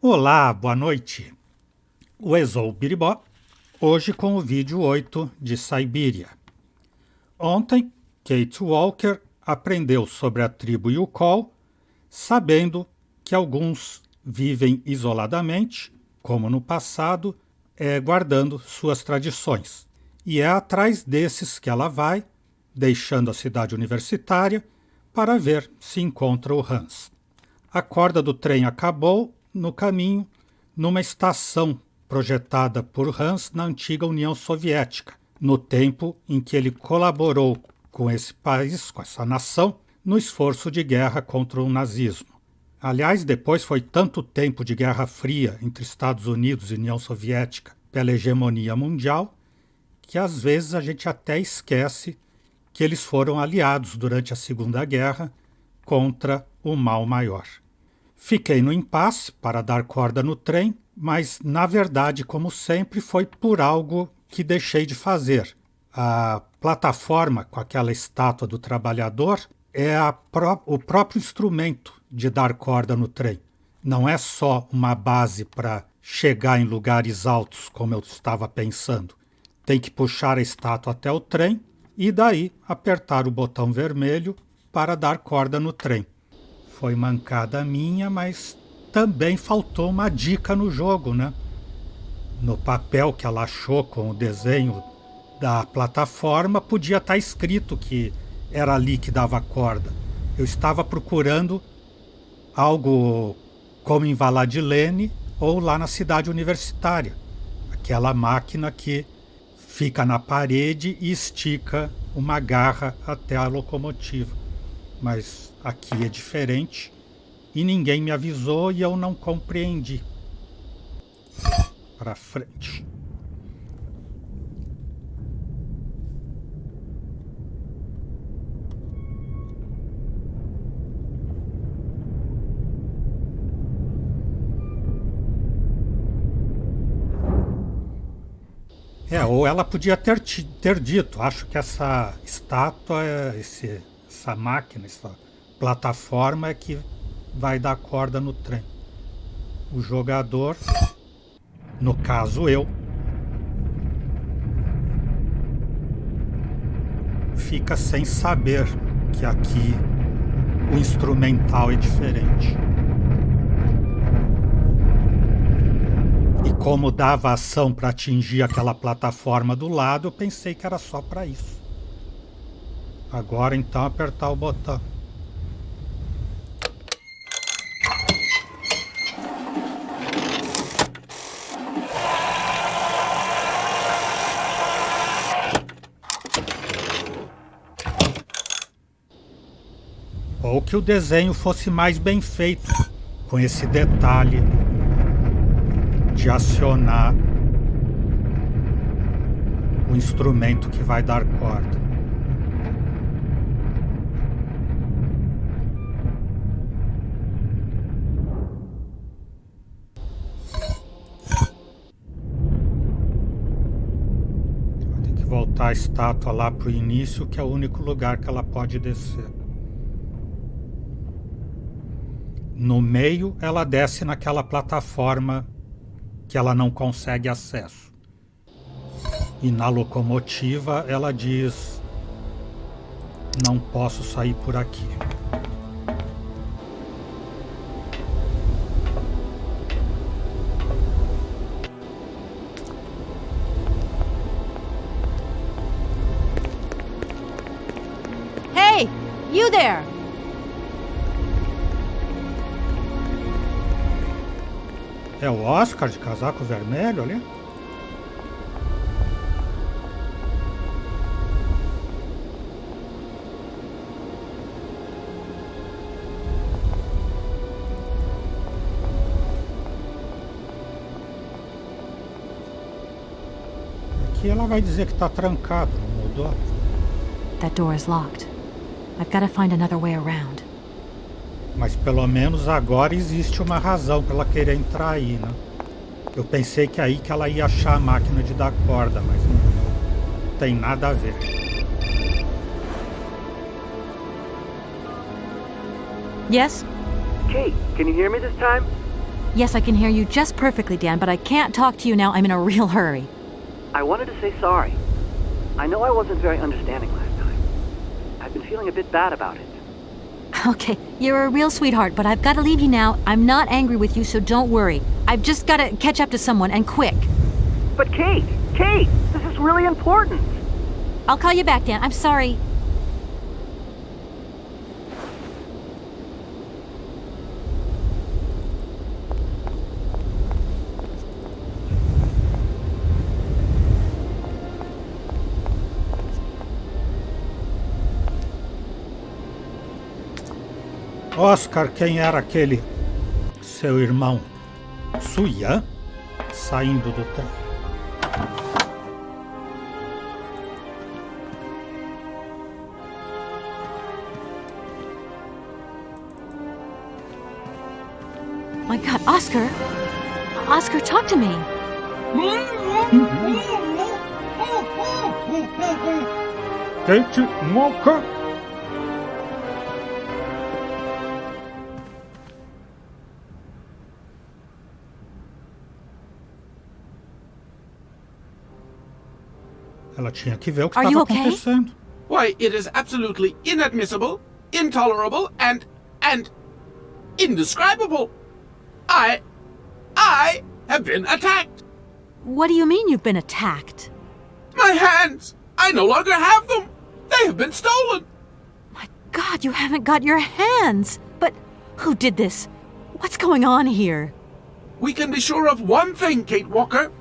Olá, boa noite. O Exou Biribó, hoje com o vídeo 8 de Syberia. Ontem, Kate Walker aprendeu sobre a tribo Yukol, sabendo que alguns vivem isoladamente, como no passado, guardando suas tradições. E é atrás desses que ela vai, deixando a cidade universitária, para ver se encontra o Hans. A corda do trem acabou no caminho, numa estação projetada por Hans na antiga União Soviética, no tempo em que ele colaborou com esse país, com essa nação, no esforço de guerra contra o nazismo. Aliás, depois foi tanto tempo de Guerra Fria entre Estados Unidos e União Soviética pela hegemonia mundial, que às vezes a gente até esquece que eles foram aliados durante a Segunda Guerra contra o mal maior. Fiquei no impasse para dar corda no trem, mas, na verdade, como sempre, foi por algo que deixei de fazer. A plataforma com aquela estátua do trabalhador é o próprio instrumento de dar corda no trem. Não é só uma base para chegar em lugares altos, como eu estava pensando. Tem que puxar a estátua até o trem e daí apertar o botão vermelho para dar corda no trem. Foi mancada minha, mas também faltou uma dica no jogo, né? No papel que ela achou com o desenho da plataforma, podia estar escrito que era ali que dava corda. Eu estava procurando algo como em Valadilene ou lá na cidade universitária. Aquela máquina que fica na parede e estica uma garra até a locomotiva. Mas aqui é diferente e ninguém me avisou e eu não compreendi. Para frente. Ou ela podia ter dito, acho que essa estátua, essa máquina, essa plataforma é que vai dar corda no trem. O jogador, no caso eu, fica sem saber que aqui o instrumental é diferente. E como dava ação para atingir aquela plataforma do lado, eu pensei que era só para isso. Agora então apertar o botão. Ou que o desenho fosse mais bem feito, com esse detalhe de acionar o instrumento que vai dar corda. Tem que voltar a estátua lá para o início, que é o único lugar que ela pode descer. No meio, ela desce naquela plataforma que ela não consegue acesso. E na locomotiva ela diz: não posso sair por aqui. Hey, you there! É o Oscar de casaco vermelho ali? Aqui ela vai dizer que está trancado, não mudou? That door is locked. I've got to find another way around. Mas pelo menos agora existe uma razão para ela querer entrar aí, né? Eu pensei que é aí que ela ia achar a máquina de dar corda, mas não tem nada a ver. Yes? Kate, can you hear me this time? Yes, I can hear you just perfectly, Dan, but I can't talk to you now. I'm in a real hurry. I wanted to say sorry. I know I wasn't very understanding last time. I've been feeling a bit bad about it. Okay, you're a real sweetheart, but I've got to leave you now. I'm not angry with you, so don't worry. I've just got to catch up to someone, and quick. But Kate, this is really important. I'll call you back, Dan. I'm sorry. Oscar, quem era aquele seu irmão? Suyan? Saindo do trem. My God, Oscar! Oscar, talk to me! Kate Walker? Ela tinha que ver o que estava acontecendo. Why, it is absolutely inadmissible, intolerable, and indescribable. I have been attacked. What do you mean you've been attacked? My hands! I no longer have them. They have been stolen. My God, you haven't got your hands! But who did this? What's going on here? We can be sure of one thing, Kate Walker.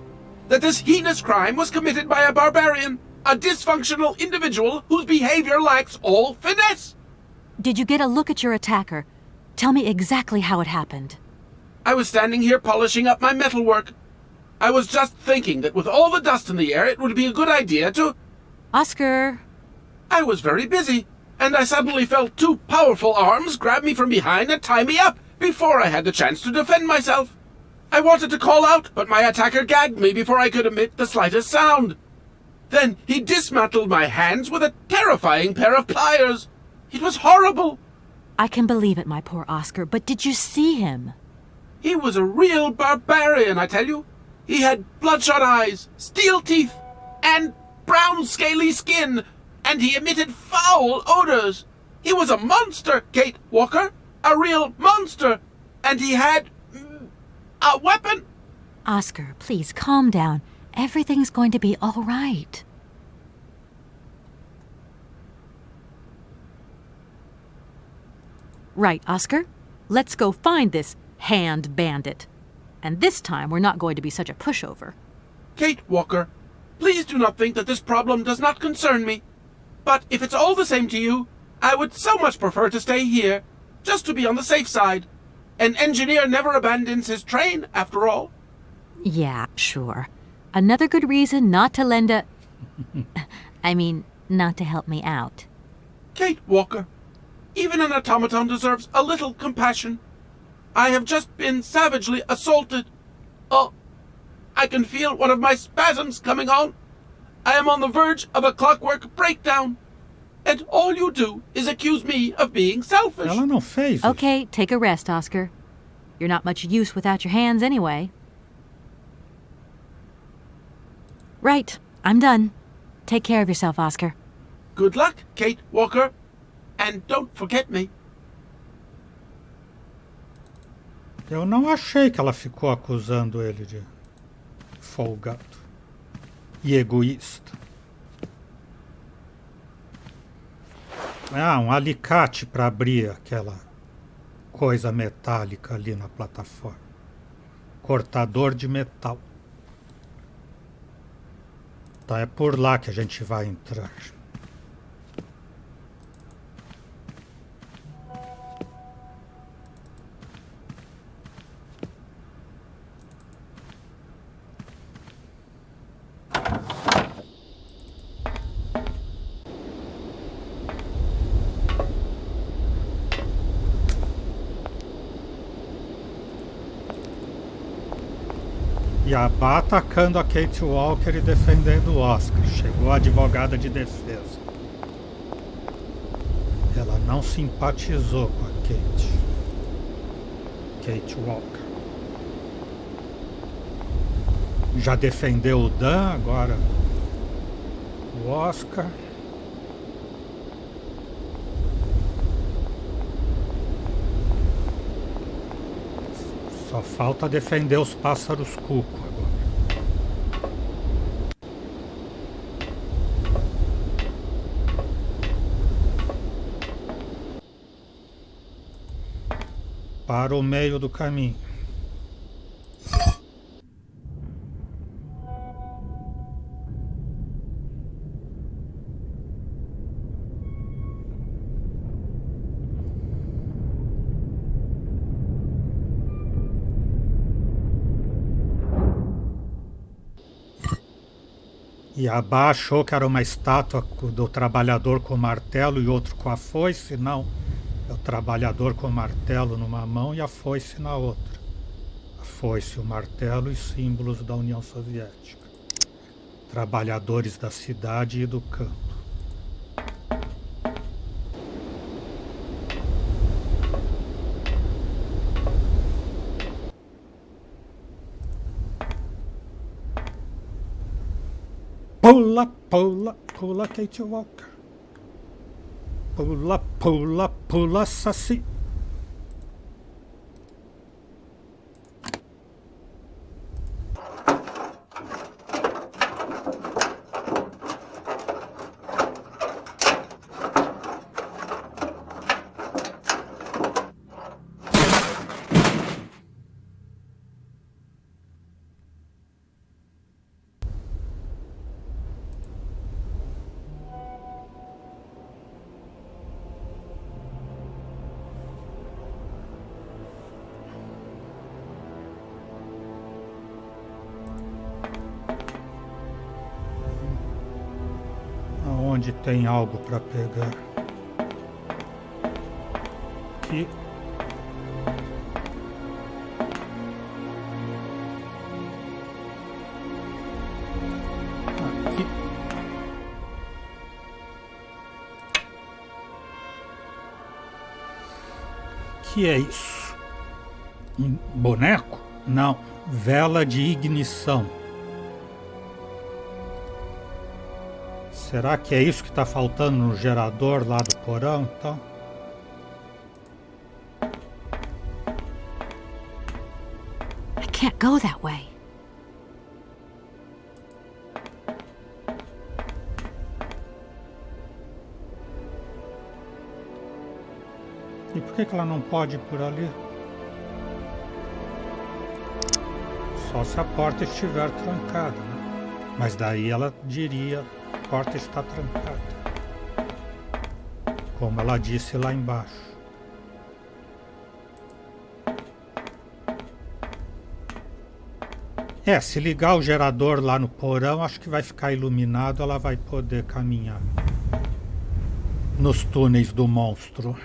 That this heinous crime was committed by a barbarian, a dysfunctional individual whose behavior lacks all finesse. Did you get a look at your attacker? Tell me exactly how it happened. I was standing here polishing up my metalwork. I was just thinking that with all the dust in the air, it would be a good idea to... Oscar! I was very busy, and I suddenly felt two powerful arms grab me from behind and tie me up before I had the chance to defend myself. I wanted to call out, but my attacker gagged me before I could emit the slightest sound. Then he dismantled my hands with a terrifying pair of pliers. It was horrible. I can believe it, my poor Oscar, but did you see him? He was a real barbarian, I tell you. He had bloodshot eyes, steel teeth, and brown scaly skin, and he emitted foul odors. He was a monster, Kate Walker, a real monster, and he had a weapon. Oscar, please calm down. Everything's going to be all right. Right, Oscar. Let's go find this hand bandit. And this time, we're not going to be such a pushover. Kate Walker, please do not think that this problem does not concern me. But if it's all the same to you, I would so much prefer to stay here, just to be on the safe side. An engineer never abandons his train, after all. Yeah, sure. Another good reason not to lend a... not to help me out. Kate Walker, even an automaton deserves a little compassion. I have just been savagely assaulted. Oh, I can feel one of my spasms coming on. I am on the verge of a clockwork breakdown. And all you do is accuse me of being selfish. Ela não fez isso. Okay, take a rest, Oscar. You're not much use without your hands anyway. Right, I'm done. Take care of yourself, Oscar. Good luck, Kate Walker. And don't forget me. Eu não achei que ela ficou acusando ele de folgado e egoísta. Ah, um alicate para abrir aquela coisa metálica ali na plataforma. Cortador de metal. Tá, é por lá que a gente vai entrar. E a Bá atacando a Kate Walker e defendendo o Oscar. Chegou a advogada de defesa. Ela não simpatizou com a Kate. Kate Walker. Já defendeu o Dan, agora o Oscar. Só falta defender os pássaros cuco agora. Para o meio do caminho. E Abá achou que era uma estátua do trabalhador com o martelo e outro com a foice. Não, é o trabalhador com o martelo numa mão e a foice na outra. A foice, o martelo e símbolos da União Soviética. Trabalhadores da cidade e do campo. Pula, pula, pula, Kate Walker. Pula, pula, pula, Saci. Aonde tem algo para pegar? Aqui. Aqui. Que é isso? Um boneco? Não. Vela de ignição. Será que é isso que está faltando no gerador lá do porão, então? I can't go that way. E por que ela não pode ir por ali? Só se a porta estiver trancada, né? Mas daí ela diria: a porta está trancada. Como ela disse lá embaixo. Se ligar o gerador lá no porão, acho que vai ficar iluminado, ela vai poder caminhar nos túneis do monstro.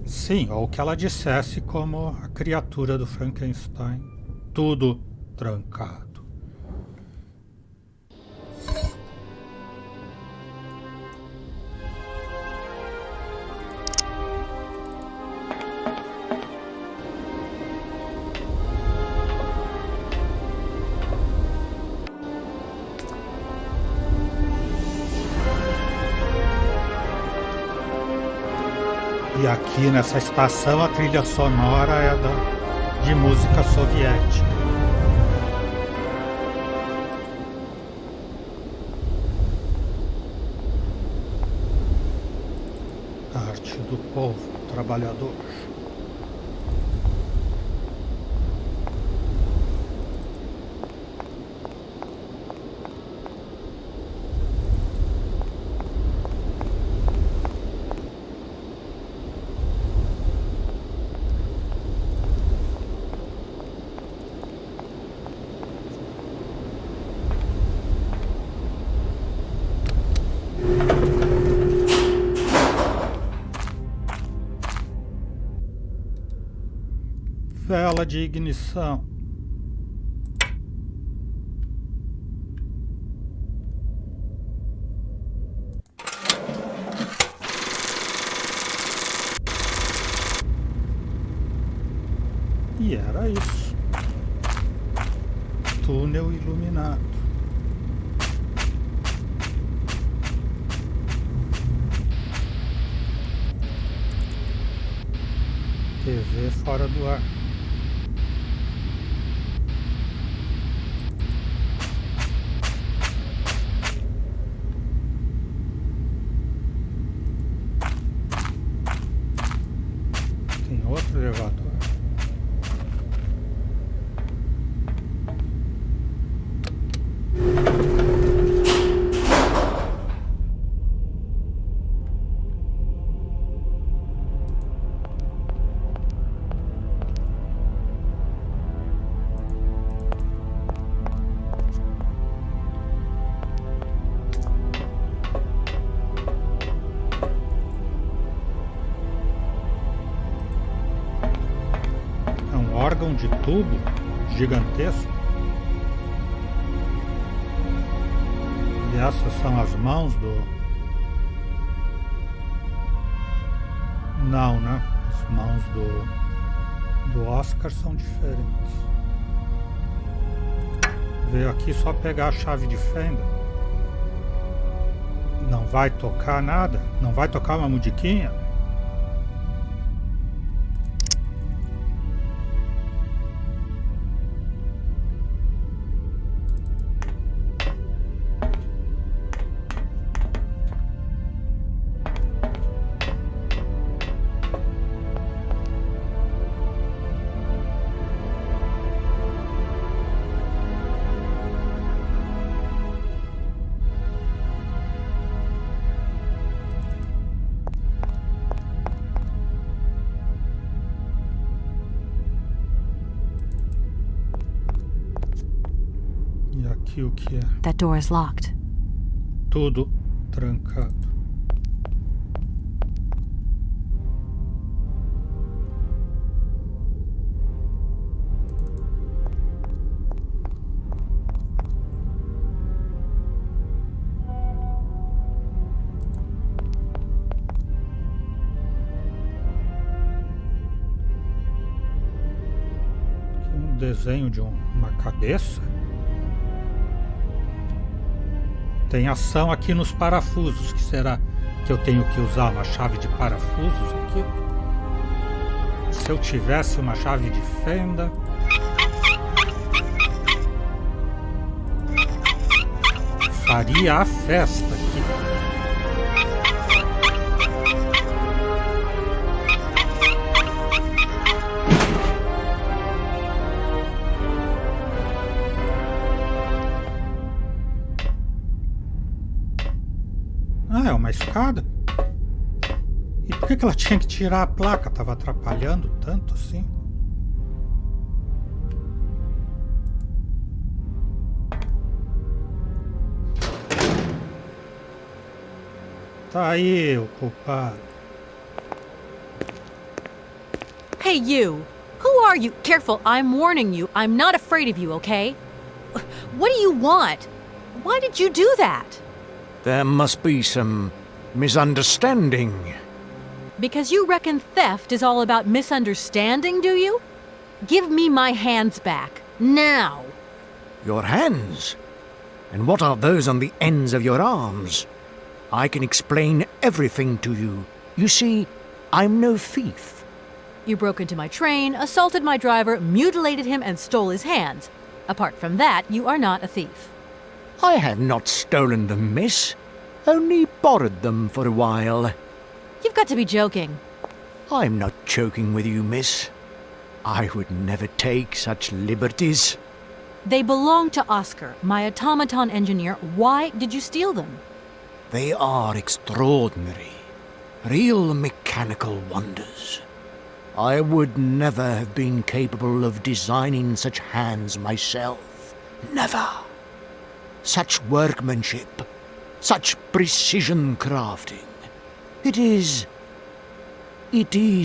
Sim, ou que ela dissesse como a criatura do Frankenstein. Tudo trancado. E aqui nessa estação a trilha sonora é de música soviética. A arte do povo trabalhador. Vela de ignição. E era isso. Túnel iluminado. TV fora do ar. Tem outro elevador. Órgão de tubo gigantesco. E essas são as mãos do... Não, né? As mãos do Oscar são diferentes. Veio aqui só pegar a chave de fenda. Não vai tocar nada? Não vai tocar uma musiquinha? Aqui o que é? That door is locked. Tudo trancado. Aqui um desenho de uma cabeça. Tem ação aqui nos parafusos. Que será que eu tenho que usar uma chave de parafusos aqui? Se eu tivesse uma chave de fenda... faria a festa aqui. Ah, é uma escada? E por que ela tinha que tirar a placa? Tava atrapalhando tanto assim? Tá aí o culpado. Hey, you! Who are you? Careful, I'm warning you. I'm not afraid of you, okay? What do you want? Why did you do that? There must be some misunderstanding. Because you reckon theft is all about misunderstanding, do you? Give me my hands back. Now! Your hands? And what are those on the ends of your arms? I can explain everything to you. You see, I'm no thief. You broke into my train, assaulted my driver, mutilated him, and stole his hands. Apart from that, you are not a thief. I have not stolen them, miss. Only borrowed them for a while. You've got to be joking. I'm not joking with you, miss. I would never take such liberties. They belong to Oscar, my automaton engineer. Why did you steal them? They are extraordinary. Real mechanical wonders. I would never have been capable of designing such hands myself. Never. Such workmanship. Such precision crafting. It is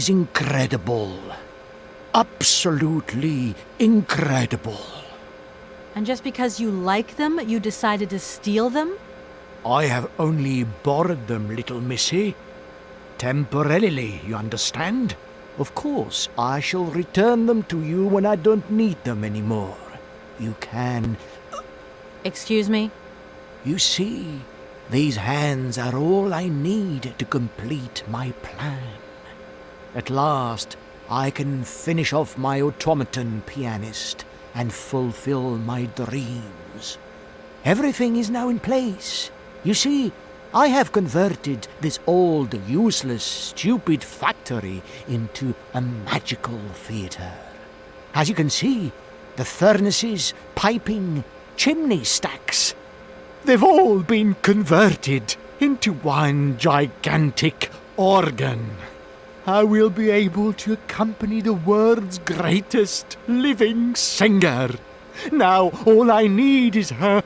incredible. absolutely incredible. And just because you like them, you decided to steal them? I have only borrowed them, little missy. Temporarily, you understand? Of course, I shall return them to you when I don't need them anymore. You can... Excuse me? You see, these hands are all I need to complete my plan. At last, I can finish off my automaton pianist and fulfill my dreams. Everything is now in place. You see, I have converted this old, useless, stupid factory into a magical theatre. As you can see, the furnaces, piping, chimney stacks, they've all been converted into one gigantic organ. I will be able to accompany the world's greatest living singer. Now all I need is her...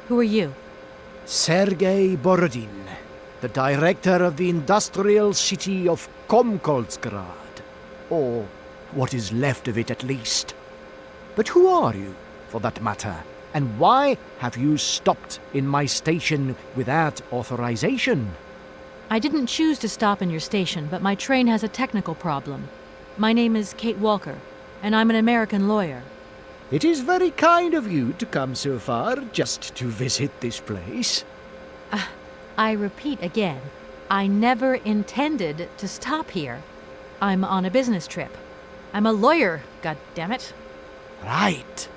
Who are you? Sergei Borodin, the director of the industrial city of Komkoltsgrad, or what is left of it at least. But who are you, for that matter, and why have you stopped in my station without authorization? I didn't choose to stop in your station, but my train has a technical problem. My name is Kate Walker, and I'm an American lawyer. It is very kind of you to come so far just to visit this place. I repeat again, I never intended to stop here. I'm on a business trip. I'm a lawyer, goddammit. Right.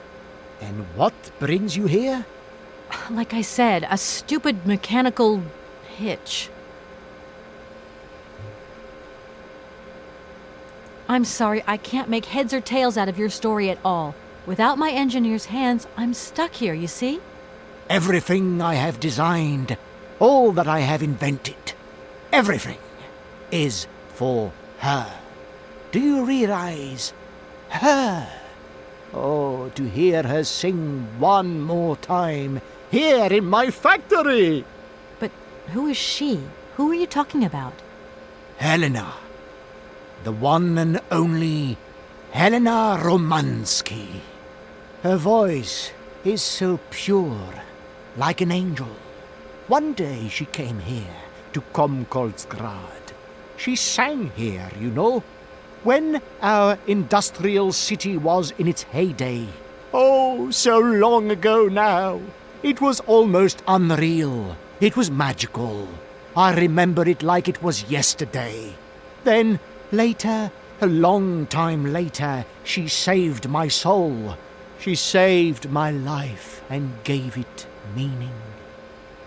And what brings you here? Like I said, a stupid mechanical hitch. I'm sorry, I can't make heads or tails out of your story at all. Without my engineer's hands, I'm stuck here, you see? Everything I have designed, all that I have invented, everything is for her. Do you realize? Her. Oh, to hear her sing one more time here in my factory. But who is she? Who are you talking about? Helena. The one and only Helena Romansky. Her voice is so pure, like an angel. One day she came here to Komkoltsgrad. She sang here, you know, when our industrial city was in its heyday. Oh, so long ago now. It was almost unreal. It was magical. I remember it like it was yesterday. Then, later, a long time later, she saved my soul. She saved my life and gave it meaning.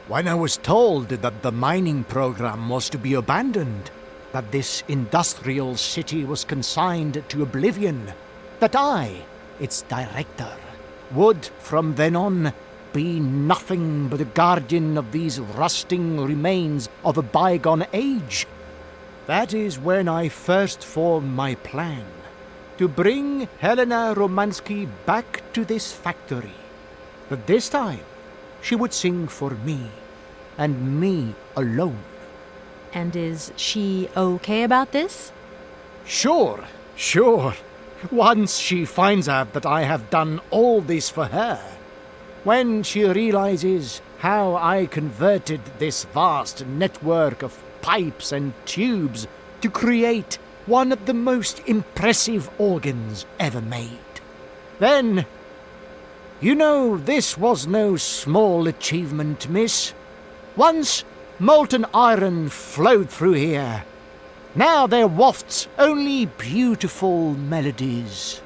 When I was told that the mining program was to be abandoned, that this industrial city was consigned to oblivion, that I, its director, would from then on be nothing but a guardian of these rusting remains of a bygone age, that is when I first formed my plan. To bring Helena Romansky back to this factory. But this time, she would sing for me, and me alone. And is she okay about this? Sure. Once she finds out that I have done all this for her, when she realizes how I converted this vast network of pipes and tubes to create one of the most impressive organs ever made. Then, you know, this was no small achievement, miss. Once molten iron flowed through here. Now there wafts only beautiful melodies.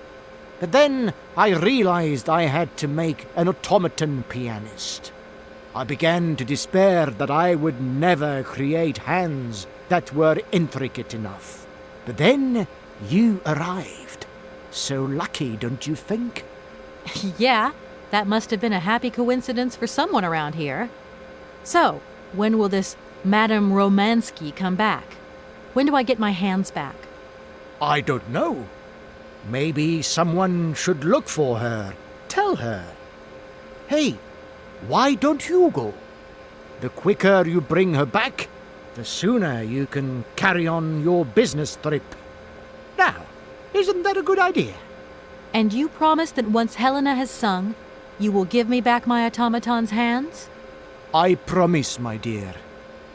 But then I realized I had to make an automaton pianist. I began to despair that I would never create hands that were intricate enough. But then you arrived. So lucky, don't you think? Yeah, that must have been a happy coincidence for someone around here. So, when will this Madame Romansky come back? When do I get my hands back? I don't know. Maybe someone should look for her. Tell her. Hey, why don't you go? The quicker you bring her back, The sooner you can carry on your business trip. Now, isn't that a good idea? And you promise that once Helena has sung, you will give me back my automaton's hands? I promise, my dear.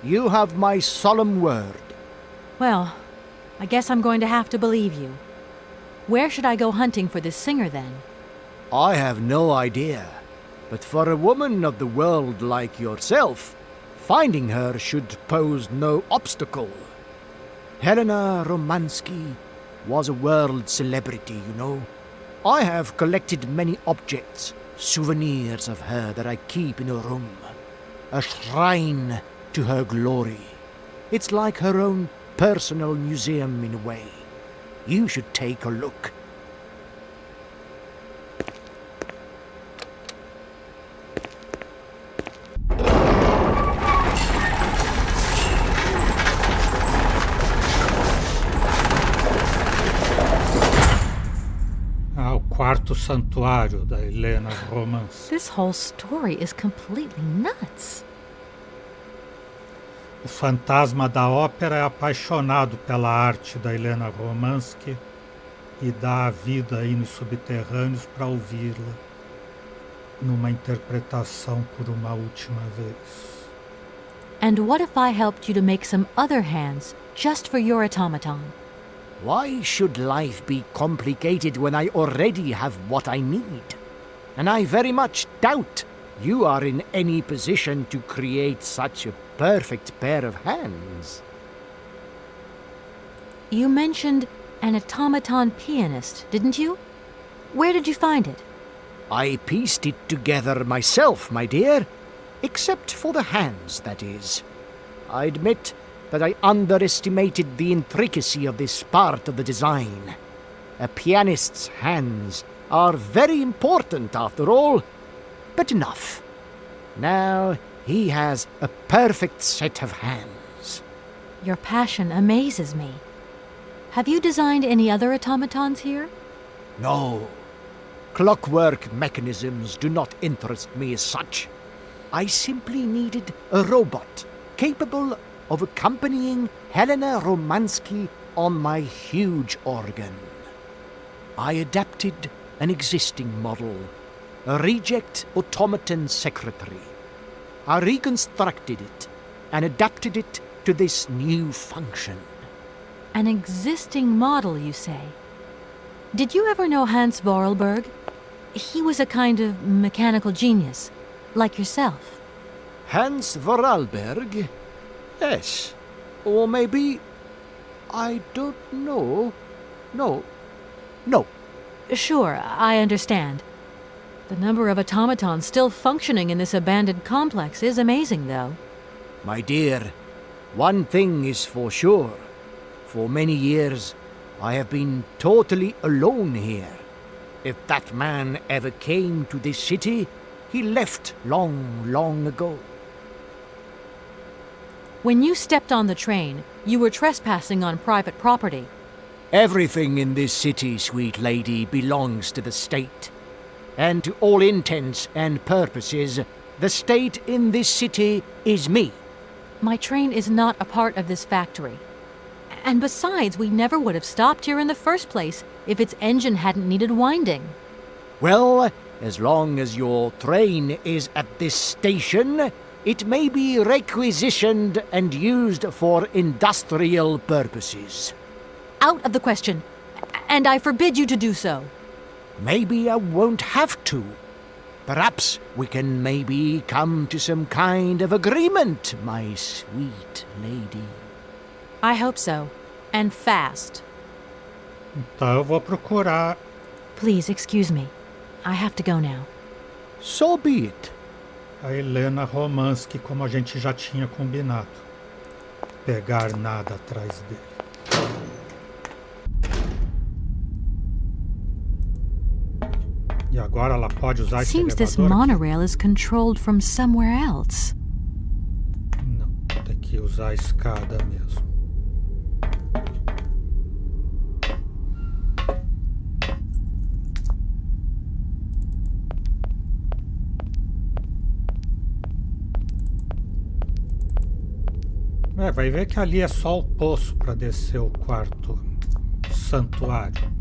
You have my solemn word. Well, I guess I'm going to have to believe you. Where should I go hunting for this singer, then? I have no idea. But for a woman of the world like yourself, finding her should pose no obstacle. Helena Romansky was a world celebrity, you know. I have collected many objects, souvenirs of her that I keep in a room. A shrine to her glory. It's like her own personal museum in a way. You should take a look. O quarto santuário da Helena Romance. This whole story is completely nuts. O fantasma da ópera é apaixonado pela arte da Helena Romansky e dá a vida aí nos subterrâneos para ouvi-la numa interpretação por uma última vez. And what if I helped you to make some other hands just for your automaton? Why should life be complicated when I already have what I need? And I very much doubt you are in any position to create such a perfect pair of hands. You mentioned an automaton pianist, didn't you? Where did you find it? I pieced it together myself, my dear. Except for the hands, that is. I admit that I underestimated the intricacy of this part of the design. A pianist's hands are very important, after all. But enough. Now he has a perfect set of hands. Your passion amazes me. Have you designed any other automatons here? No. Clockwork mechanisms do not interest me as such. I simply needed a robot capable of accompanying Helena Romansky on my huge organ. I adapted an existing model, a reject automaton secretary. I reconstructed it and adapted it to this new function. An existing model, you say? Did you ever know Hans Vorarlberg? He was a kind of mechanical genius, like yourself. Hans Vorarlberg? Yes. Or maybe... I don't know. No. Sure, I understand. The number of automatons still functioning in this abandoned complex is amazing, though. My dear, one thing is for sure. For many years, I have been totally alone here. If that man ever came to this city, he left long ago. When you stepped on the train, you were trespassing on private property. Everything in this city, sweet lady, belongs to the state. And to all intents and purposes, the state in this city is me. My train is not a part of this factory. And besides, we never would have stopped here in the first place if its engine hadn't needed winding. Well, as long as your train is at this station, it may be requisitioned and used for industrial purposes. Out of the question. And I forbid you to do so. Maybe I won't have to. Perhaps we can maybe come to some kind of agreement, my sweet lady. I hope so. And fast. Então eu vou procurar. Please, excuse me. I have to go now. So be it. A Helena Romansky, como a gente já tinha combinado. Pegar nada atrás dele. E agora ela pode usar esse Seems this elevador aqui? monorail is controlled from somewhere else. Não, tem que usar a escada mesmo. Vai ver que ali é só o poço para descer o quarto santuário.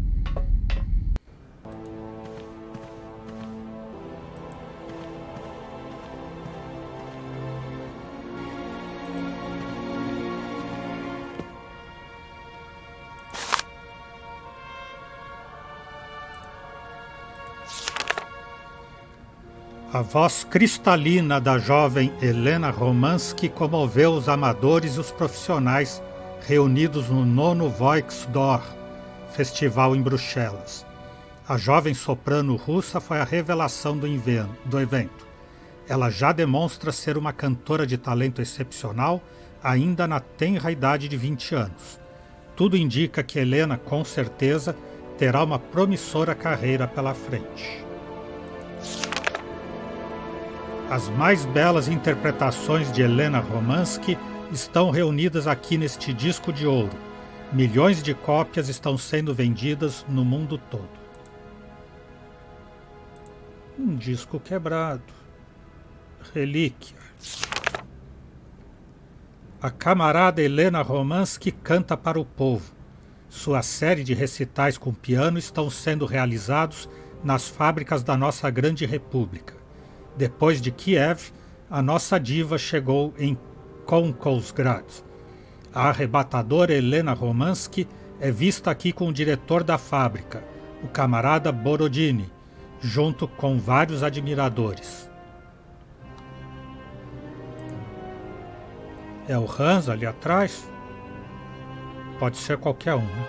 A voz cristalina da jovem Helena Romansky comoveu os amadores e os profissionais reunidos no 9º Volksdor, festival em Bruxelas. A jovem soprano russa foi a revelação do evento. Ela já demonstra ser uma cantora de talento excepcional, ainda na tenra idade de 20 anos. Tudo indica que Helena, com certeza, terá uma promissora carreira pela frente. As mais belas interpretações de Helena Romansky estão reunidas aqui neste disco de ouro. Milhões de cópias estão sendo vendidas no mundo todo. Um disco quebrado. Relíquia. A camarada Helena Romansky canta para o povo. Sua série de recitais com piano estão sendo realizados nas fábricas da nossa grande república. Depois de Kiev, a nossa diva chegou em Konkolsgrad. A arrebatadora Helena Romansky é vista aqui com o diretor da fábrica, o camarada Borodini, junto com vários admiradores. É o Hans ali atrás? Pode ser qualquer um, né?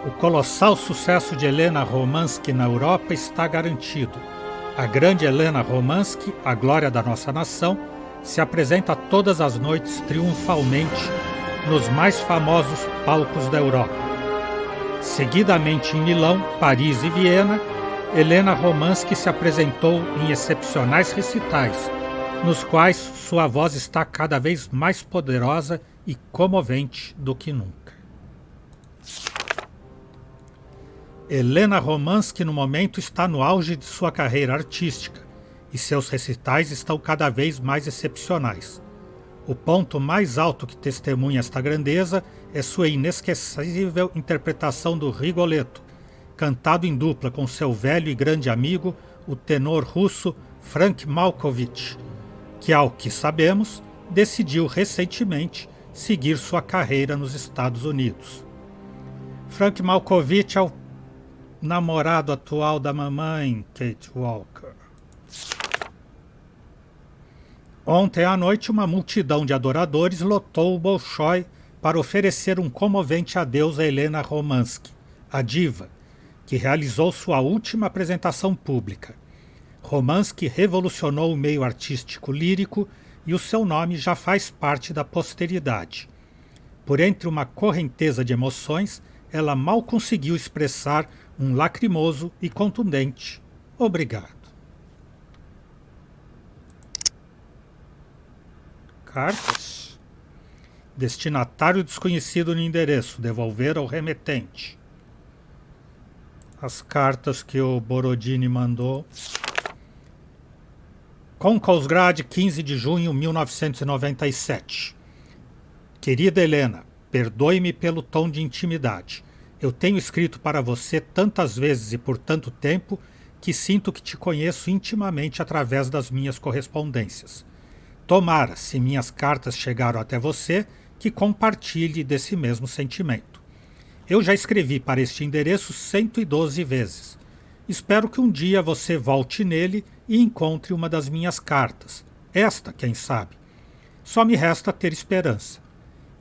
O colossal sucesso de Helena Romansky na Europa está garantido. A grande Helena Romansky, a glória da nossa nação, se apresenta todas as noites triunfalmente nos mais famosos palcos da Europa. Seguidamente em Milão, Paris e Viena, Helena Romansky se apresentou em excepcionais recitais, nos quais sua voz está cada vez mais poderosa e comovente do que nunca. Helena Romansky no momento está no auge de sua carreira artística e seus recitais estão cada vez mais excepcionais. O ponto mais alto que testemunha esta grandeza é sua inesquecível interpretação do Rigoletto, cantado em dupla com seu velho e grande amigo, o tenor russo Frank Malkovich, que, ao que sabemos, decidiu recentemente seguir sua carreira nos Estados Unidos. Frank Malkovich é o namorado atual da mamãe, Kate Walker. Ontem à noite, uma multidão de adoradores lotou o Bolshoi para oferecer um comovente adeus a Helena Romansky, a diva, que realizou sua última apresentação pública. Romansky revolucionou o meio artístico lírico e o seu nome já faz parte da posteridade. Por entre uma correnteza de emoções, ela mal conseguiu expressar um lacrimoso e contundente obrigado. Cartas. Destinatário desconhecido no endereço. Devolver ao remetente. As cartas que o Borodini mandou. Konkolsgrad, 15 de junho de 1997. Querida Helena, perdoe-me pelo tom de intimidade. Eu tenho escrito para você tantas vezes e por tanto tempo que sinto que te conheço intimamente através das minhas correspondências. Tomara, se minhas cartas chegaram até você, que compartilhe desse mesmo sentimento. Eu já escrevi para este endereço 112 vezes. Espero que um dia você volte nele e encontre uma das minhas cartas. Esta, quem sabe. Só me resta ter esperança.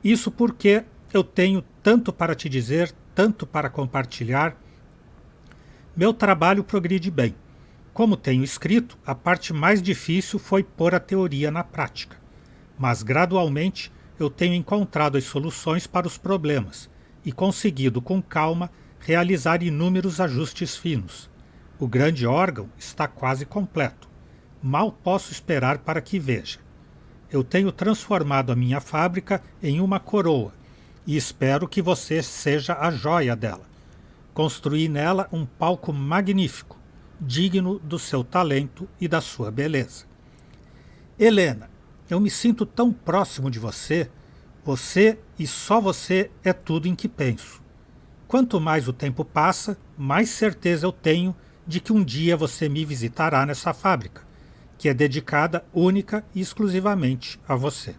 Isso porque eu tenho tanto para te dizer, tanto para compartilhar. Meu trabalho progride bem. Como tenho escrito, a parte mais difícil foi pôr a teoria na prática. Mas gradualmente eu tenho encontrado as soluções para os problemas e conseguido com calma realizar inúmeros ajustes finos. O grande órgão está quase completo. Mal posso esperar para que veja. Eu tenho transformado a minha fábrica em uma coroa e espero que você seja a joia dela. Construí nela um palco magnífico, digno do seu talento e da sua beleza. Helena, Eu me sinto tão próximo de você. Você e só você é tudo em que penso. Quanto mais o tempo passa, mais certeza eu tenho de que um dia você me visitará nessa fábrica, que é dedicada única e exclusivamente a você.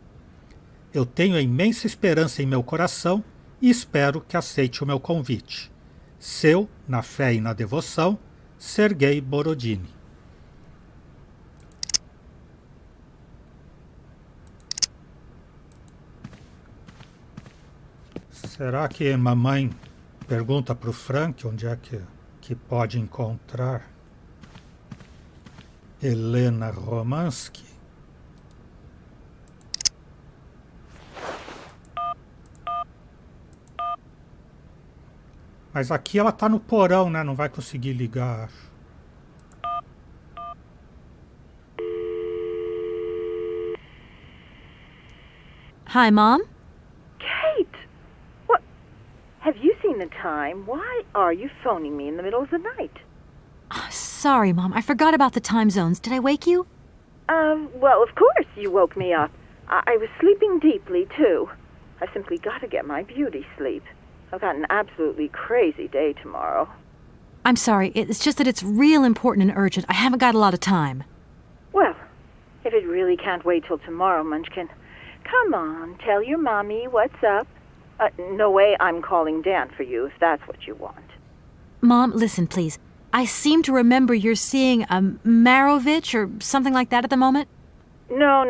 Eu tenho a imensa esperança em meu coração e espero que aceite o meu convite. Seu, na fé e na devoção, Sergei Borodini. Será que mamãe pergunta para o Frank onde é que pode encontrar Helena Romansky? Mas aqui ela tá no porão, né? Não vai conseguir ligar, acho. Hi, Mom? Kate! What? Have you seen the time? Why are you phoning me in the middle of the night? Sorry, Mom. I forgot about the time zones. Did I wake you? Well, of course you woke me up. I was sleeping deeply, too. I simply got to get my beauty sleep. I've got an absolutely crazy day tomorrow. I'm sorry. It's just that it's real important and urgent. I haven't got a lot of time. Well, if it really can't wait till tomorrow, Munchkin, come on, tell your mommy what's up. No way I'm calling Dan for you if that's what you want. Mom, listen, please. I seem to remember you're seeing a Marovich or something like that at the moment. No.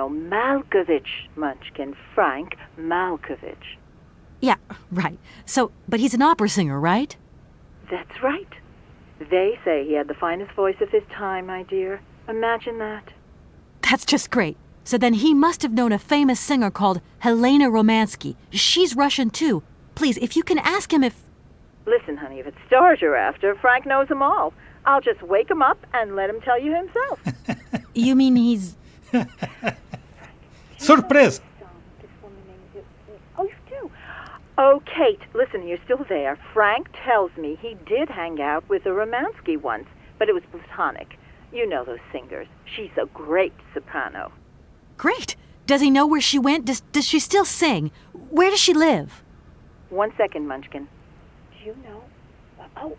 Malkovich, Munchkin. Frank Malkovich. Yeah, right. So, but he's an opera singer, right? That's right. They say he had the finest voice of his time, my dear. Imagine that. That's just great. So then he must have known a famous singer called Helena Romansky. She's Russian, too. Please, if you can ask him if... Listen, honey, if it's stars you're after, Frank knows them all. I'll just wake him up and let him tell you himself. You mean he's... Surpresa! Oh, you do? Oh, Kate, listen, you're still there. Frank tells me he did hang out with a Romansky once, but it was platonic. You know those singers. She's a great soprano. Great. Does he know where she went? Does she still sing? Where does she live? 1 second, Munchkin. Do you know? Oh.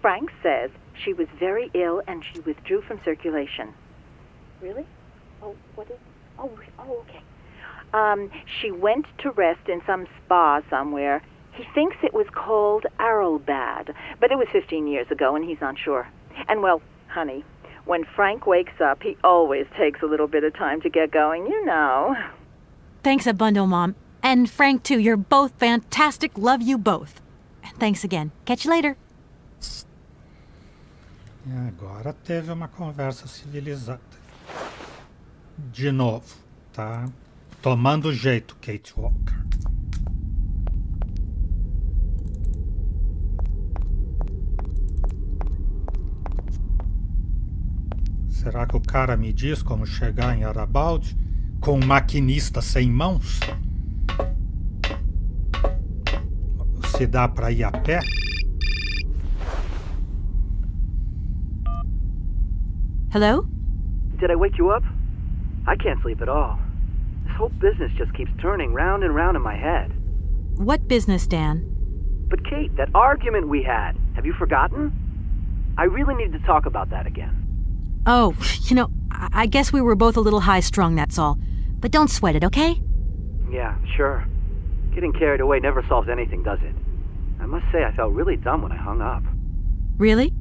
Frank says she was very ill and she withdrew from circulation. Really? Oh, what is... Oh, okay. She went to rest in some spa somewhere. He thinks it was called Arrowbad, but it was 15 years ago and he's not sure. And, well, honey, when Frank wakes up, he always takes a little bit of time to get going, you know. Thanks a bundle, Mom. And Frank, too. You're both fantastic. Love you both. And thanks again. Catch you later. E agora teve uma conversa civilizada. De novo, tá? Tomando jeito, Kate Walker. Será que o cara me diz como chegar em Arabald com um maquinista sem mãos? Se dá para ir a pé? Hello? Did I wake you up? I can't sleep at all. This whole business just keeps turning round and round in my head. What business, Dan? But Kate, that argument we had, have you forgotten? I really need to talk about that again. Oh, I guess we were both a little high-strung, that's all. But don't sweat it, okay? Yeah, sure. Getting carried away never solves anything, does it? I must say I felt really dumb when I hung up. Really?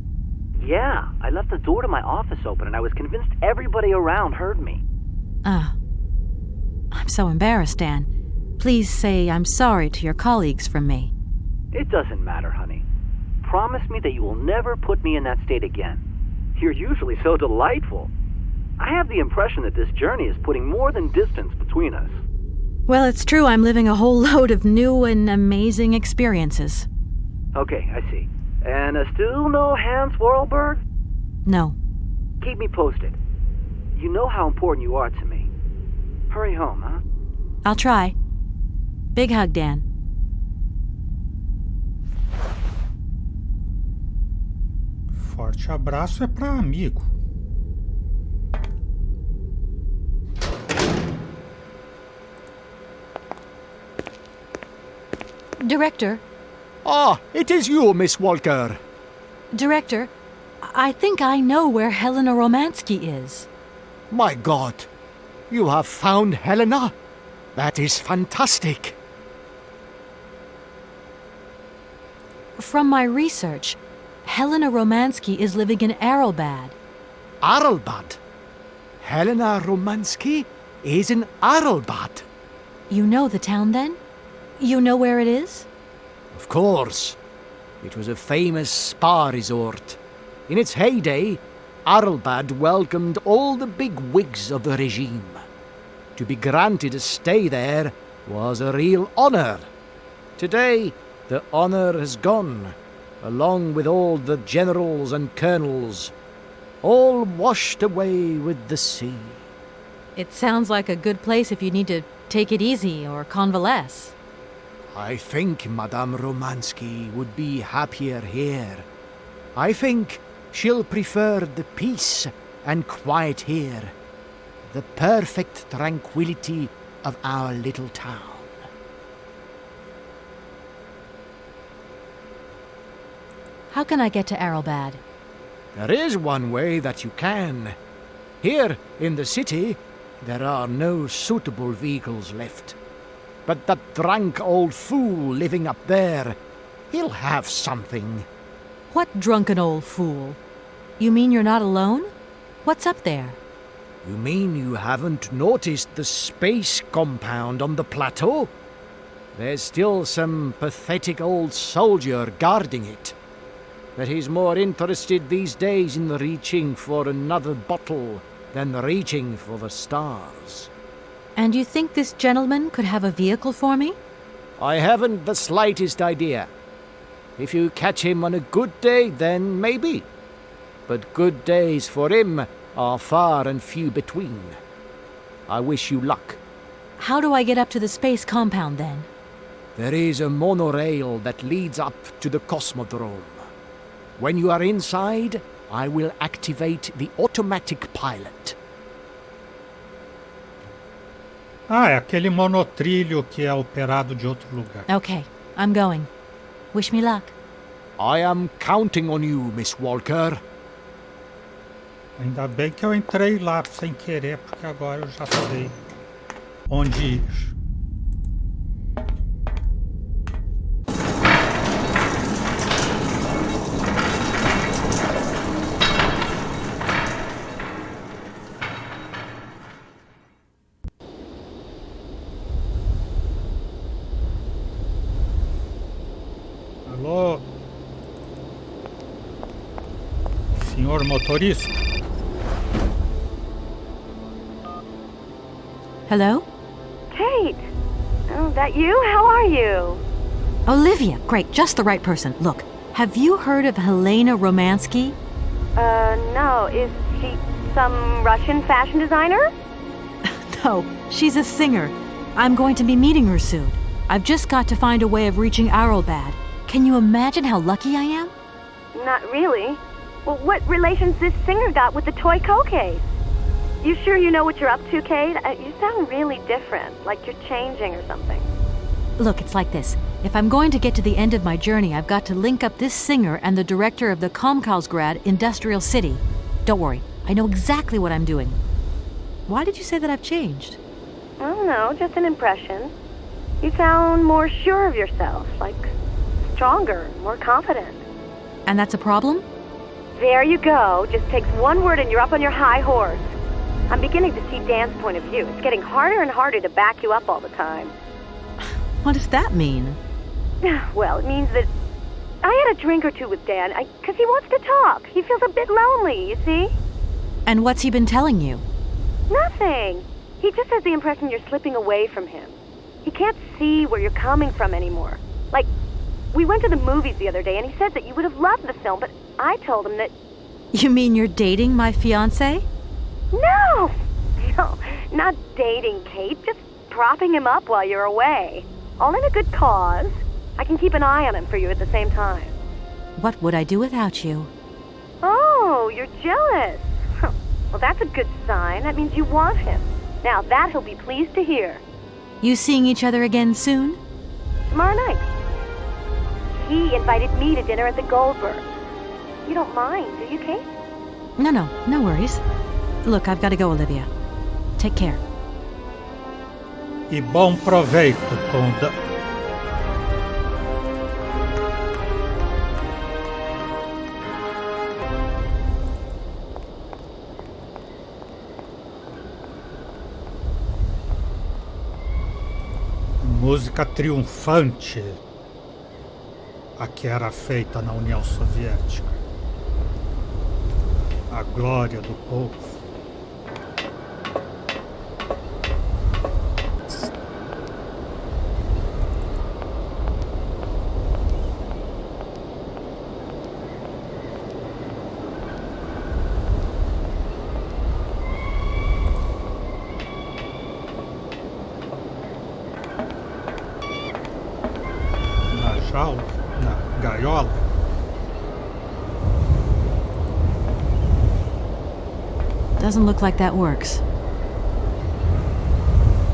Yeah, I left the door to my office open and I was convinced everybody around heard me. I'm so embarrassed, Dan. Please say I'm sorry to your colleagues from me. It doesn't matter, honey. Promise me that you will never put me in that state again. You're usually so delightful. I have the impression that this journey is putting more than distance between us. Well, it's true I'm living a whole load of new and amazing experiences. Okay, I see. And still no Hans Vorarlberg? No. Keep me posted. You know how important you are to me. Hurry home, huh? I'll try. Big hug, Dan. Forte abraço é para amigo. Director, Ah, it is you, Miss Walker. Director, I think I know where Helena Romansky is. My God, you have found Helena? That is fantastic. From my research, Helena Romansky is living in Arelbad. Arelbad? Helena Romansky is in Arelbad. You know the town then? You know where it is? Of course. It was a famous spa resort. In its heyday, Arelbad welcomed all the big wigs of the regime. To be granted a stay there was a real honor. Today, the honor has gone, along with all the generals and colonels, all washed away with the sea. It sounds like a good place if you need to take it easy or convalesce. I think Madame Romansky would be happier here. I think she'll prefer the peace and quiet here, the perfect tranquility of our little town. How can I get to Arelbad? There is one way that you can. Here in the city, there are no suitable vehicles left. But that drunk old fool living up there, he'll have something. What drunken old fool? You mean you're not alone? What's up there? You mean you haven't noticed the space compound on the plateau? There's still some pathetic old soldier guarding it. But he's more interested these days in reaching for another bottle than reaching for the stars. And you think this gentleman could have a vehicle for me? I haven't the slightest idea. If you catch him on a good day, then maybe. But good days for him are far and few between. I wish you luck. How do I get up to the space compound then? There is a monorail that leads up to the Cosmodrome. When you are inside, I will activate the automatic pilot. Ah, é aquele monotrilho que é operado de outro lugar. Okay, I'm going. Wish me luck. I am counting on you, Miss Walker. Ainda bem que eu entrei lá sem querer, porque agora eu já sei onde ir. Alô? Senhor motorista? Hello? Kate! Oh, that you? How are you? Olivia, great, just the right person. Look, have you heard of Helena Romansky? No. Is she some Russian fashion designer? No, she's a singer. I'm going to be meeting her soon. I've just got to find a way of reaching Arelbad. Can you imagine how lucky I am? Not really. Well, what relation's this singer got with the toy case? You sure you know what you're up to, Kate? You sound really different, like you're changing or something. Look, it's like this. If I'm going to get to the end of my journey, I've got to link up this singer and the director of the Komkalsgrad Industrial City. Don't worry, I know exactly what I'm doing. Why did you say that I've changed? I don't know, just an impression. You sound more sure of yourself, like stronger, more confident. And that's a problem? There you go. Just takes one word and you're up on your high horse. I'm beginning to see Dan's point of view. It's getting harder and harder to back you up all the time. What does that mean? Well, it means that I had a drink or two with Dan, because he wants to talk. He feels a bit lonely, you see? And what's he been telling you? Nothing. He just has the impression you're slipping away from him. He can't see where you're coming from anymore. Like, we went to the movies the other day, and he said that you would have loved the film, but I told him that... You mean you're dating my fiancé? No, not dating, Kate. Just propping him up while you're away. All in a good cause. I can keep an eye on him for you at the same time. What would I do without you? Oh, you're jealous. Well, that's a good sign. That means you want him. Now, that he'll be pleased to hear. You seeing each other again soon? Tomorrow night. he invited me to dinner at the Goldberg. You don't mind, do you, Kate? No worries. Look, I've got to go, Olivia. Take care. E bom proveito com música triunfante, a que era feita na União Soviética. A glória do povo. Jaula, na gaiola. Doesn't look like that works.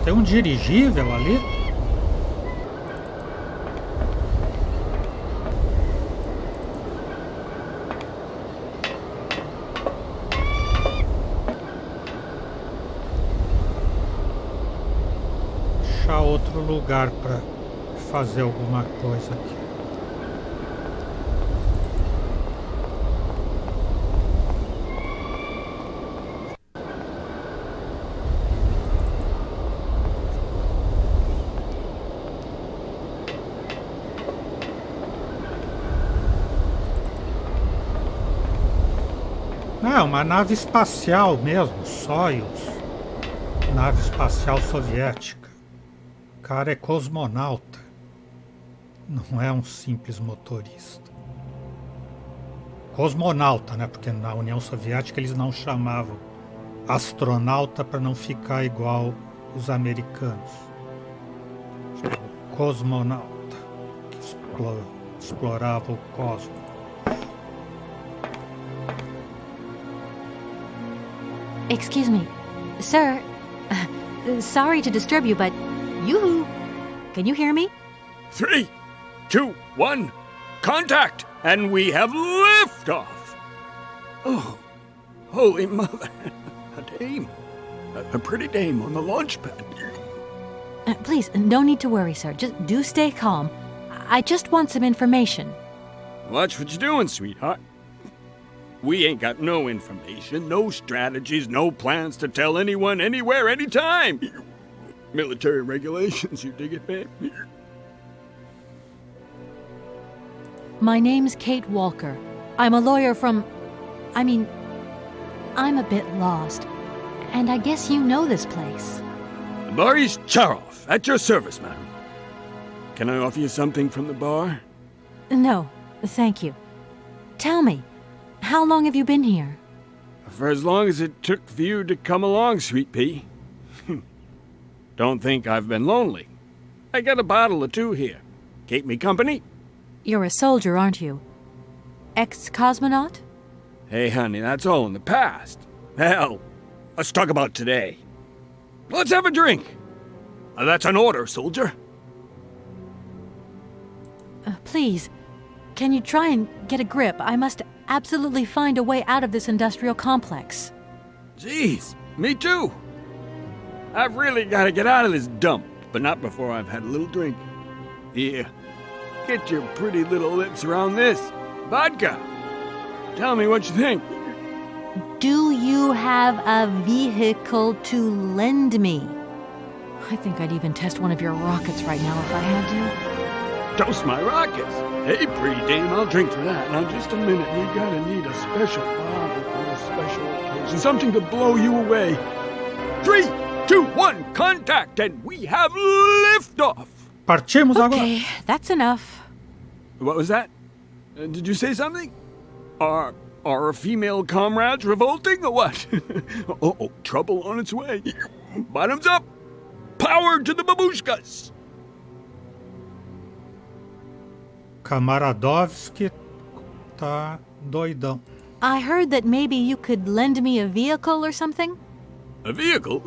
Tem um dirigível ali? Achar outro lugar para fazer alguma coisa aqui. É uma nave espacial mesmo, Soyuz. Nave espacial soviética. O cara é cosmonauta. Não é um simples motorista. Cosmonauta, né? Porque na União Soviética eles não chamavam astronauta para não ficar igual os americanos. Chamavam cosmonauta, que explorava o cosmos. Excuse me. Sir, sorry to disturb you, but yoo-hoo. Can you hear me? 3, 2, 1, contact! And we have liftoff! Oh, holy mother. A dame. A pretty dame on the launch pad. Please, no need to worry, sir. Just do stay calm. I just want some information. Watch what you're doing, sweetheart. We ain't got no information, no strategies, no plans to tell anyone, anywhere, anytime. Military regulations, you dig it, babe? My name's Kate Walker. I'm a lawyer from... I'm a bit lost. And I guess you know this place. Boris Charov, at your service, madam. Can I offer you something from the bar? No, thank you. Tell me, how long have you been here? For as long as it took for you to come along, sweet pea. Don't think I've been lonely. I got a bottle or two here. Keep me company? You're a soldier, aren't you? Ex-cosmonaut? Hey, honey, that's all in the past. Hell, let's talk about today. Let's have a drink. That's an order, soldier. Please, can you try and get a grip? I must absolutely find a way out of this industrial complex. Jeez, me too. I've really got to get out of this dump, but not before I've had a little drink. Here, get your pretty little lips around this. Vodka. Tell me what you think. Do you have a vehicle to lend me? I think I'd even test one of your rockets right now if I had to. Toast my rockets. Hey, pretty dame, I'll drink to that. Now, just a minute. We gotta need a special bottle for a special occasion. Something to blow you away. 3, 2, 1, contact, and we have liftoff. Partimos agora. Okay, that's enough. What was that? Did you say something? Are our female comrades revolting or what? Oh, trouble on its way. Bottoms up. Power to the babushkas. Kamaradovski tá doidão. I heard that maybe you could lend me a vehicle or something? A vehicle?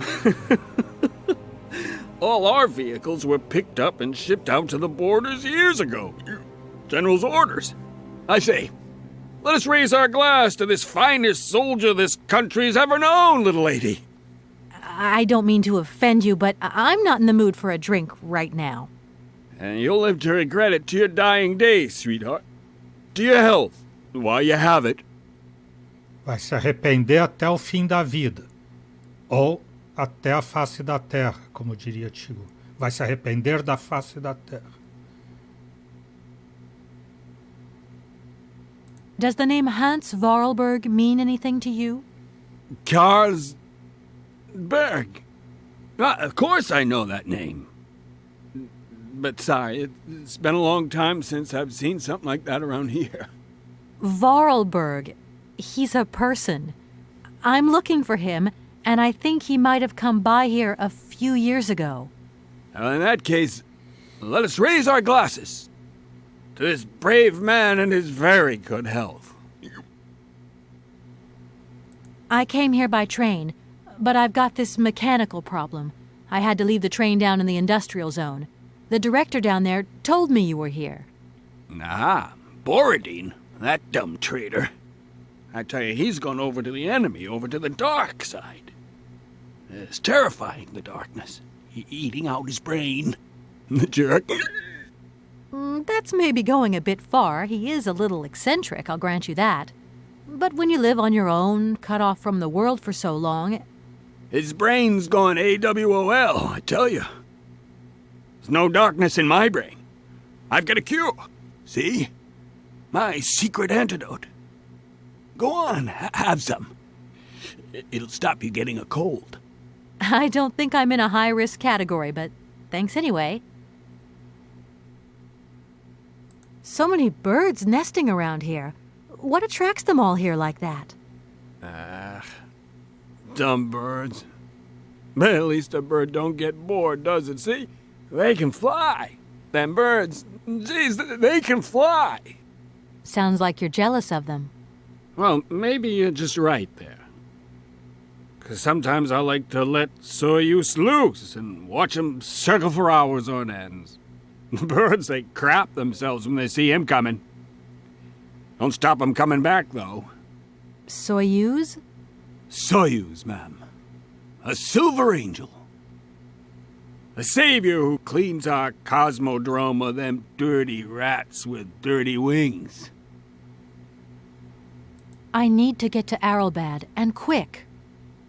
All our vehicles were picked up and shipped out to the borders years ago. General's orders. I say, let us raise our glass to this finest soldier this country's ever known, little lady. I don't mean to offend you, but I'm not in the mood for a drink right now. And you'll live to regret it to your dying days, sweetheart. To your health, while you have it. Vai se arrepender até o fim da vida. Ou até a face da terra, como diria Tio. Vai se arrepender da face da terra. Does the name Hans Vorarlberg mean anything to you? Karlsberg. Of course I know that name. But sorry, it's been a long time since I've seen something like that around here. Vorarlberg. He's a person. I'm looking for him, and I think he might have come by here a few years ago. Well, in that case, let us raise our glasses to this brave man and his very good health. I came here by train, but I've got this mechanical problem. I had to leave the train down in the industrial zone. The director down there told me you were here. Ah, Borodin, that dumb traitor. I tell you, he's gone over to the enemy, over to the dark side. It's terrifying, the darkness. Eating out his brain. The jerk. That's maybe going a bit far. He is a little eccentric, I'll grant you that. But when you live on your own, cut off from the world for so long... His brain's gone AWOL, I tell you. There's no darkness in my brain. I've got a cure. See? My secret antidote. Go on, have some. It'll stop you getting a cold. I don't think I'm in a high-risk category, but thanks anyway. So many birds nesting around here. What attracts them all here like that? Dumb birds. But at least a bird don't get bored, does it? See? They can fly. Them birds, geez, they can fly. Sounds like you're jealous of them. Well, maybe you're just right there. 'Cause sometimes I like to let Soyuz loose and watch 'em circle for hours on end. The birds, they crap themselves when they see him coming. Don't stop 'em coming back, though. Soyuz? Soyuz, ma'am. A silver angel. A savior who cleans our cosmodrome of them dirty rats with dirty wings. I need to get to Aralbad, and quick.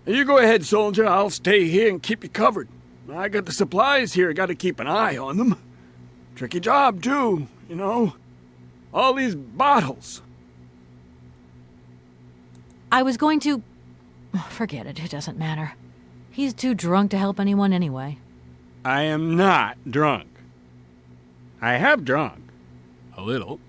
You go ahead, soldier. I'll stay here and keep you covered. I got the supplies here. Got to keep an eye on them. Tricky job, too, you know. All these bottles. I was going to... Forget it, it doesn't matter. He's too drunk to help anyone anyway. I am not drunk. I have drunk. A little.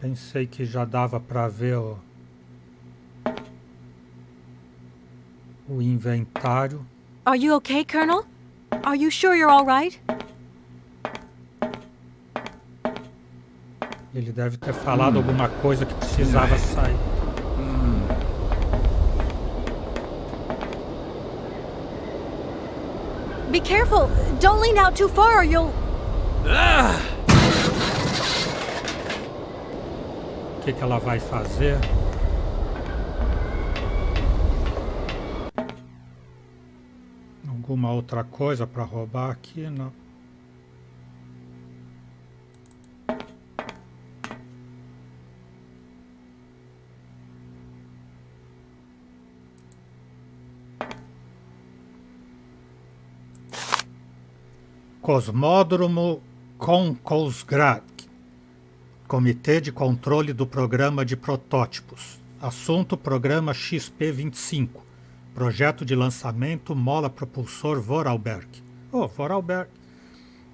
Pensei que já dava para ver o inventário. Are you okay, Colonel? Are you sure you're all right? Ele deve ter falado alguma coisa que precisava sair. Be careful! Don't lean out too far or you'll... O que ela vai fazer? Alguma outra coisa para roubar aqui? Não. Cosmódromo Konkolsgrad. Comitê de Controle do Programa de Protótipos. Assunto: Programa XP-25. Projeto de lançamento Mola Propulsor Vorarlberg. Vorarlberg.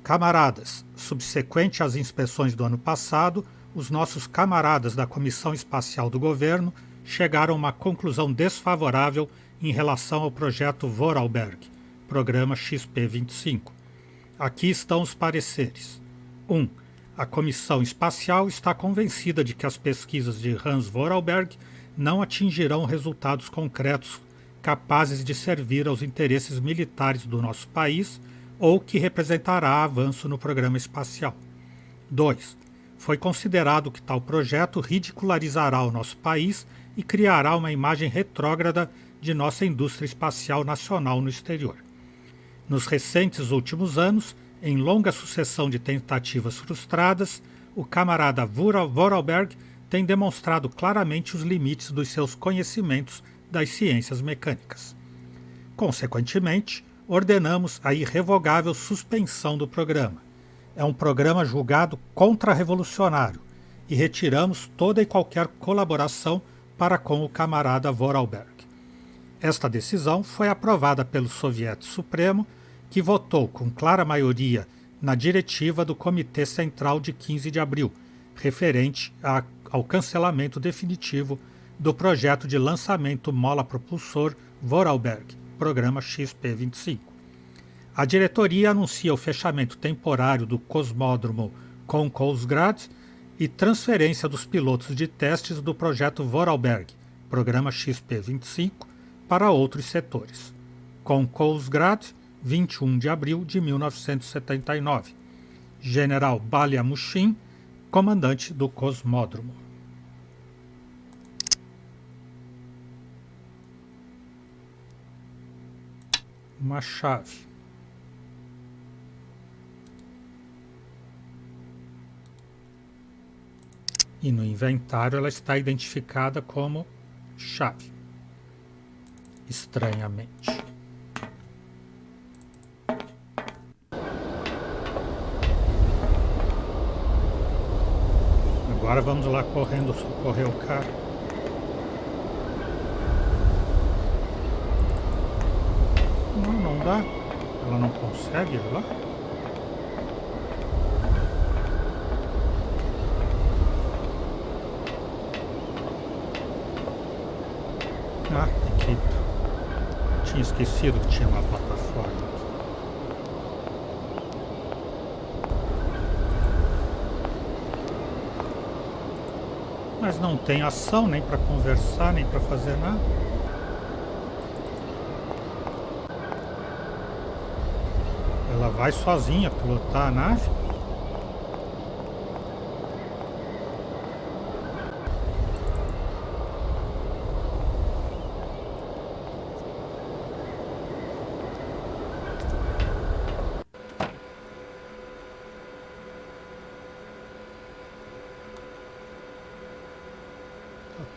Camaradas, subsequente às inspeções do ano passado, os nossos camaradas da Comissão Espacial do Governo chegaram a uma conclusão desfavorável em relação ao projeto Vorarlberg, Programa XP-25. Aqui estão os pareceres. 1. A Comissão Espacial está convencida de que as pesquisas de Hans Vorarlberg não atingirão resultados concretos capazes de servir aos interesses militares do nosso país ou que representará avanço no programa espacial. 2. Foi considerado que tal projeto ridicularizará o nosso país e criará uma imagem retrógrada de nossa indústria espacial nacional no exterior. Nos recentes últimos anos, em longa sucessão de tentativas frustradas, o camarada Vorarlberg tem demonstrado claramente os limites dos seus conhecimentos das ciências mecânicas. Consequentemente, ordenamos a irrevogável suspensão do programa. É um programa julgado contra-revolucionário e retiramos toda e qualquer colaboração para com o camarada Vorarlberg. Esta decisão foi aprovada pelo Soviete Supremo, que votou com clara maioria na diretiva do Comitê Central de 15 de abril, referente ao cancelamento definitivo do projeto de lançamento mola-propulsor Vorarlberg, programa XP-25. A diretoria anuncia o fechamento temporário do cosmódromo Konkolsgrad e transferência dos pilotos de testes do projeto Vorarlberg, programa XP-25, para outros setores. Konkolsgrad, 21 de abril de 1979. General Baliamushin, comandante do cosmódromo. Uma chave. E no inventário ela está identificada como chave. Estranhamente. Agora vamos lá correndo socorrer o cara. Não dá. Ela não consegue ir lá. Tem que... Tinha esquecido que tinha uma plataforma. Mas não tem ação nem para conversar, nem para fazer nada. Ela vai sozinha pilotar a nave.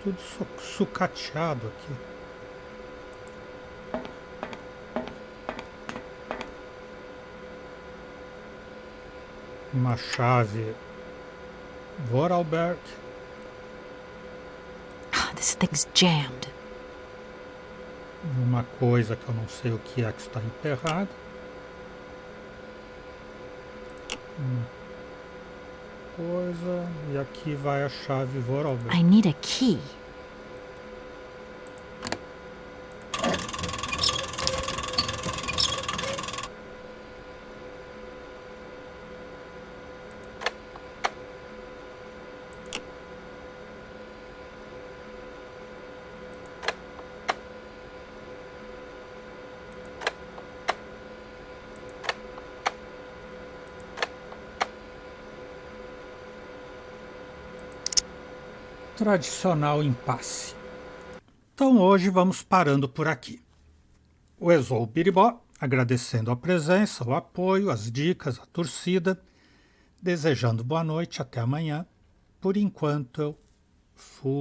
Tudo sucateado aqui. Uma chave Vorarlberg. This thing's jammed. Uma coisa que eu não sei o que é que está emperrada. Uma coisa. E aqui vai a chave Vorarlberg. I need a key. Tradicional impasse. Então hoje vamos parando por aqui. O Exou Biribó, agradecendo a presença, o apoio, as dicas, a torcida, desejando boa noite, até amanhã. Por enquanto eu fui.